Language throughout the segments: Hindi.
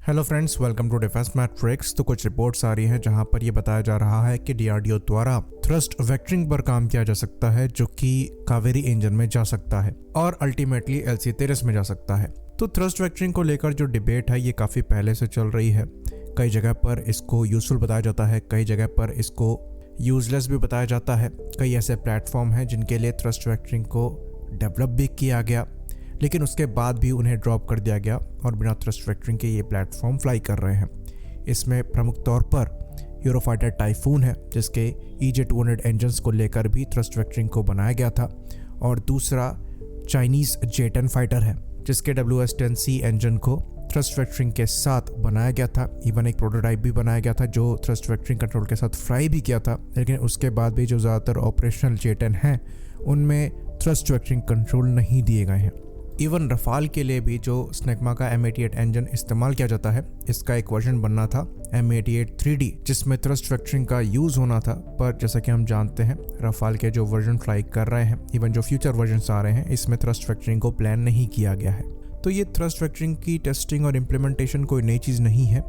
Hello friends, welcome to defence matrix. तो कुछ रिपोर्ट्स आ रही हैं जहां पर ये बताया जा रहा है कि डीआरडीओ द्वारा थ्रस्ट वेक्टरिंग पर काम किया जा सकता है, जो कि कावेरी इंजन में जा सकता है और अल्टीमेटली LC-13 में जा सकता है। तो थ्रस्ट वेक्टरिंग को लेकर जो डिबेट है ये काफ़ी पहले से चल रही है। कई जगह पर इसको यूजफुल बताया जाता है, कई जगह पर इसको यूजलेस भी बताया जाता है। कई ऐसे प्लेटफॉर्म हैं जिनके लिए थ्रस्ट वेक्टरिंग को डेवलप भी किया गया, लेकिन उसके बाद भी उन्हें ड्रॉप कर दिया गया और बिना थ्रस्ट वेक्टरिंग के ये प्लेटफॉर्म फ्लाई कर रहे हैं। इसमें प्रमुख तौर पर यूरोफाइटर टाइफून है, जिसके EJ-200 इंजन्स को लेकर भी थ्रस्ट वेक्टरिंग को बनाया गया था, और दूसरा चाइनीज़ J-10 फाइटर है, जिसके WS-10C इंजन को थ्रस्ट वेक्टरिंग के साथ बनाया गया था। इवन एक प्रोटोटाइप भी बनाया गया था जो थ्रस्ट वेक्टरिंग कंट्रोल के साथ फ्लाई भी किया था, लेकिन उसके बाद भी जो ज़्यादातर ऑपरेशनल J-10 हैं उनमें थ्रस्ट वेक्टरिंग कंट्रोल नहीं दिए गए हैं। इवन रफाल के लिए भी जो स्नेगमा का M88 इंजन इस्तेमाल किया जाता है, इसका एक वर्जन बनना था M88 3D, जिसमें थ्रस्ट वेक्टरिंग का यूज़ होना था। पर जैसा कि हम जानते हैं, रफाल के जो वर्जन फ्लाई कर रहे हैं, इवन जो फ्यूचर वर्जन आ रहे हैं, इसमें थ्रस्ट वेक्टरिंग को प्लान नहीं किया गया है। तो ये थ्रस्ट वेक्टरिंग की टेस्टिंग और इम्प्लीमेंटेशन कोई नई चीज़ नहीं है।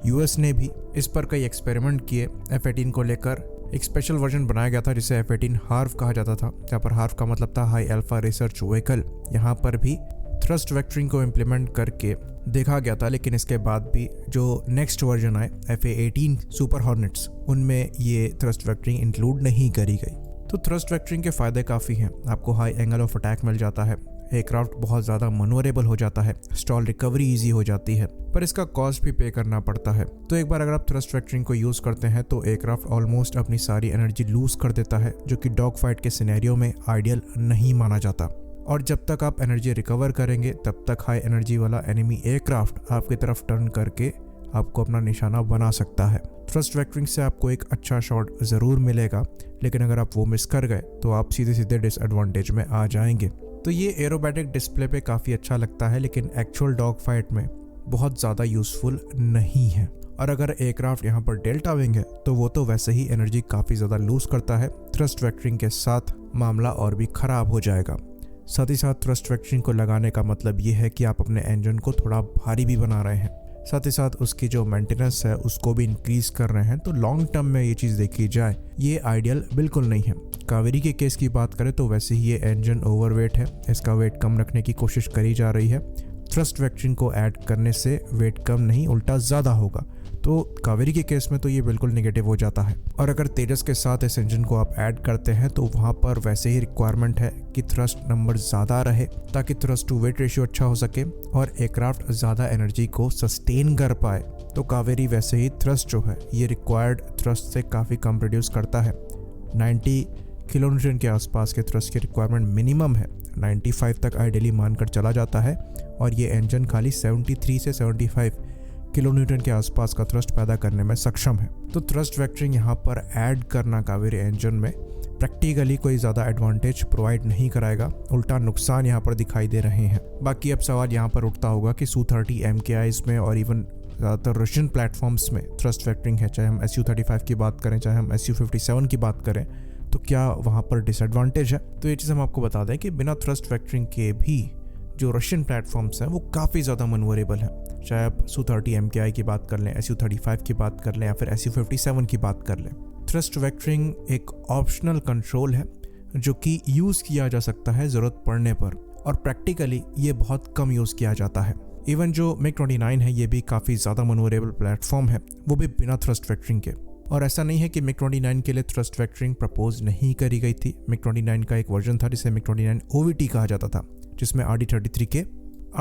US ने भी इस पर कई एक्सपेरिमेंट किए। F-18 को लेकर एक स्पेशल वर्जन बनाया गया था जिसे F-18 हार्व कहा जाता था, जहाँ पर हार्व का मतलब था हाई अल्फा रिसर्च व्हीकल। यहाँ पर भी थ्रस्ट वेक्टरिंग को इम्प्लीमेंट करके देखा गया था, लेकिन इसके बाद भी जो नेक्स्ट वर्जन आए FA-18 सुपर हॉर्नेट्स, उनमें ये थ्रस्ट वेक्टरिंग इंक्लूड नहीं करी गई। तो थ्रस्ट वेक्टरिंग के फ़ायदे काफ़ी हैं। आपको हाई एंगल ऑफ अटैक मिल जाता है, एयरक्राफ्ट बहुत ज़्यादा मनोरेबल हो जाता है, स्टॉल रिकवरी ईजी हो जाती है, पर इसका कॉस्ट भी पे करना पड़ता है। तो एक बार अगर आप थ्रस्ट वेक्टरिंग को यूज़ करते हैं तो एयरक्राफ्ट ऑलमोस्ट अपनी सारी एनर्जी लूज कर देता है, जो कि डॉग फाइट के सिनेरियो में आइडियल नहीं माना जाता। और जब तक आप एनर्जी रिकवर करेंगे तब तक हाई एनर्जी वाला एनिमी एयरक्राफ्ट आपकी तरफ टर्न करके आपको अपना निशाना बना सकता है। थ्रस्ट वेक्टरिंग से आपको एक अच्छा शॉट ज़रूर मिलेगा, लेकिन अगर आप वो मिस कर गए तो आप सीधे सीधे डिसएडवांटेज में आ जाएंगे। तो ये एरोबैटिक डिस्प्ले पे काफ़ी अच्छा लगता है, लेकिन एक्चुअल डॉग फाइट में बहुत ज़्यादा यूज़फुल नहीं है। और अगर एयरक्राफ्ट यहाँ पर डेल्टा विंग है तो वो तो वैसे ही एनर्जी काफ़ी ज़्यादा लूज करता है। थ्रस्ट वेक्टरिंग के साथ मामला और भी ख़राब हो जाएगा। साथ ही साथ थ्रस्ट वेक्टरिंग को लगाने का मतलब ये है कि आप अपने इंजन को थोड़ा भारी भी बना रहे हैं, साथ ही साथ उसकी जो मेंटेनेंस है उसको भी इंक्रीज़ कर रहे हैं। तो लॉन्ग टर्म में ये चीज़ देखी जाए ये आइडियल बिल्कुल नहीं है। कावेरी के केस की बात करें तो वैसे ही ये इंजन ओवरवेट है, इसका वेट कम रखने की कोशिश करी जा रही है। थ्रस्ट वेक्टरिंग को ऐड करने से वेट कम नहीं उल्टा ज़्यादा होगा। तो कावेरी के केस में तो ये बिल्कुल नेगेटिव हो जाता है। और अगर तेजस के साथ इस इंजन को आप ऐड करते हैं तो वहाँ पर वैसे ही रिक्वायरमेंट है कि थ्रस्ट नंबर ज़्यादा रहे, ताकि थ्रस्ट टू वेट रेशियो अच्छा हो सके और एयरक्राफ्ट ज़्यादा एनर्जी को सस्टेन कर पाए। तो कावेरी वैसे ही थ्रस्ट जो है ये रिक्वायर्ड थ्रस्ट से काफ़ी कम प्रोड्यूस करता है। 90 किलोन्यूटन के आसपास के थ्रस्ट की रिक्वायरमेंट मिनिमम है, 95 तक आइडियली मानकर चला जाता है, और ये इंजन खाली 73 से 75 किलोन्यूटन के आसपास का थ्रस्ट पैदा करने में सक्षम है। तो थ्रस्ट वेक्टरिंग यहाँ पर ऐड करना कावेरी इंजन में प्रैक्टिकली कोई ज़्यादा एडवांटेज प्रोवाइड नहीं कराएगा, उल्टा नुकसान यहाँ पर दिखाई दे रहे हैं। बाकी अब सवाल यहाँ पर उठता होगा कि Su-30 MKIs में और इवन ज़्यादातर रशियन प्लेटफॉर्म्स में थ्रस्ट वेक्टरिंग है, चाहे हम Su-35 की बात करें, चाहे हम Su-57 की बात करें, तो क्या वहाँ पर डिसएडवांटेज है? तो ये चीज़ हम आपको बता दें कि बिना थ्रस्ट वेक्टरिंग के भी जो रशियन प्लेटफॉर्म्स हैं वो काफ़ी ज़्यादा मनोरेबल हैं। चाहे आप Su-30 MKI की बात कर लें, Su-35 की बात कर लें, या फिर Su-57 की बात कर लें। थ्रस्ट वेक्टरिंग एक ऑप्शनल कंट्रोल है जो कि यूज़ किया जा सकता है ज़रूरत पड़ने पर, और प्रैक्टिकली ये बहुत कम यूज़ किया जाता है। इवन जो MiG-29 है ये भी काफ़ी ज़्यादा मनोरेबल प्लेटफॉर्म है, वो भी बिना थ्रस्ट वेक्टरिंग के। और ऐसा नहीं है कि MiG-29 के लिए थ्रस्ट वेक्टरिंग प्रपोज नहीं करी गई थी। MiG-29 का एक वर्जन था जिसे MiG-29 OVT कहा जाता था, जिसमें RD-33 के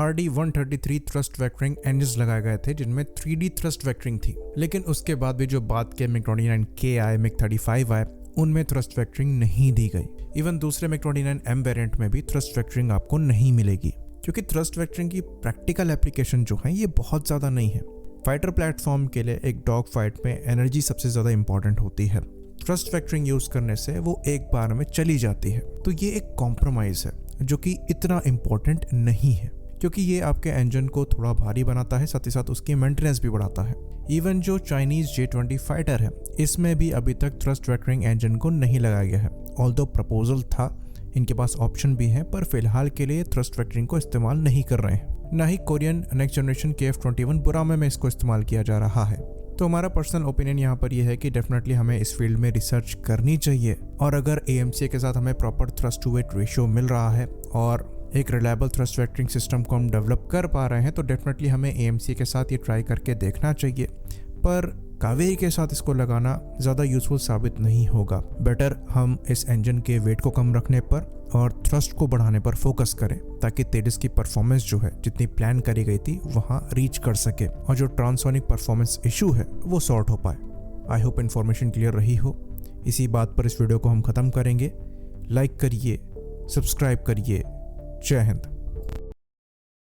RD-133 थ्रस्ट वेक्टरिंग इंजन्स लगाए गए थे, जिनमें 3D थ्रस्ट वेक्टरिंग थी। लेकिन उसके बाद भी जो बाद के MiG-29K आए, MiG-35 आए, उनमें थ्रस्ट वेक्टरिंग नहीं दी गई। इवन दूसरे MiG-29M वेरिएंट में भी थ्रस्ट वेक्टरिंग आपको नहीं मिलेगी, क्योंकि थ्रस्ट वेक्टरिंग की प्रैक्टिकल एप्लीकेशन जो है ये बहुत ज़्यादा नहीं है। फाइटर प्लेटफॉर्म के लिए एक डॉग फाइट में एनर्जी सबसे ज़्यादा इंपॉर्टेंट होती है। थ्रस्ट वेक्टरिंग यूज़ करने से वो एक बार में चली जाती है। तो ये एक कॉम्प्रोमाइज़ है जो कि इतना इम्पॉर्टेंट नहीं है, क्योंकि ये आपके इंजन को थोड़ा भारी बनाता है, साथ ही साथ उसकी मेंटेनेंस भी बढ़ाता है। इवन जो चाइनीज़ J-20 फाइटर है, इसमें भी अभी तक थ्रस्ट वेक्टरिंग इंजन को नहीं लगाया गया है। ऑल्दो प्रपोजल था, इनके पास ऑप्शन भी है, पर फिलहाल के लिए थ्रस्ट वेक्टरिंग को इस्तेमाल नहीं कर रहे हैं। ना ही कोरियन नेक्स्ट जनरेशन KF-21 बुरामे में इसको इस्तेमाल किया जा रहा है। तो हमारा पर्सनल ओपिनियन यहाँ पर यह है कि डेफिनेटली हमें इस फील्ड में रिसर्च करनी चाहिए, और अगर AMCA के साथ हमें proper thrust to weight ratio मिल रहा है और एक रिलायबल थ्रस्ट वेक्टरिंग सिस्टम को हम डेवलप कर पा रहे हैं, तो डेफिनेटली हमें AMCA के साथ ये ट्राई करके देखना चाहिए। पर कावेरी के साथ इसको लगाना ज़्यादा यूजफुल साबित नहीं होगा। बेटर हम इस इंजन के वेट को कम रखने पर और थ्रस्ट को बढ़ाने पर फोकस करें, ताकि तेजस की परफॉर्मेंस जो है जितनी प्लान करी गई थी वहाँ रीच कर सके और जो ट्रांसोनिक परफॉर्मेंस इशू है वो सॉर्ट हो पाए। आई होप इन्फॉर्मेशन क्लियर रही हो। इसी बात पर इस वीडियो को हम ख़त्म करेंगे। लाइक करिए, सब्सक्राइब करिए। जय हिंद।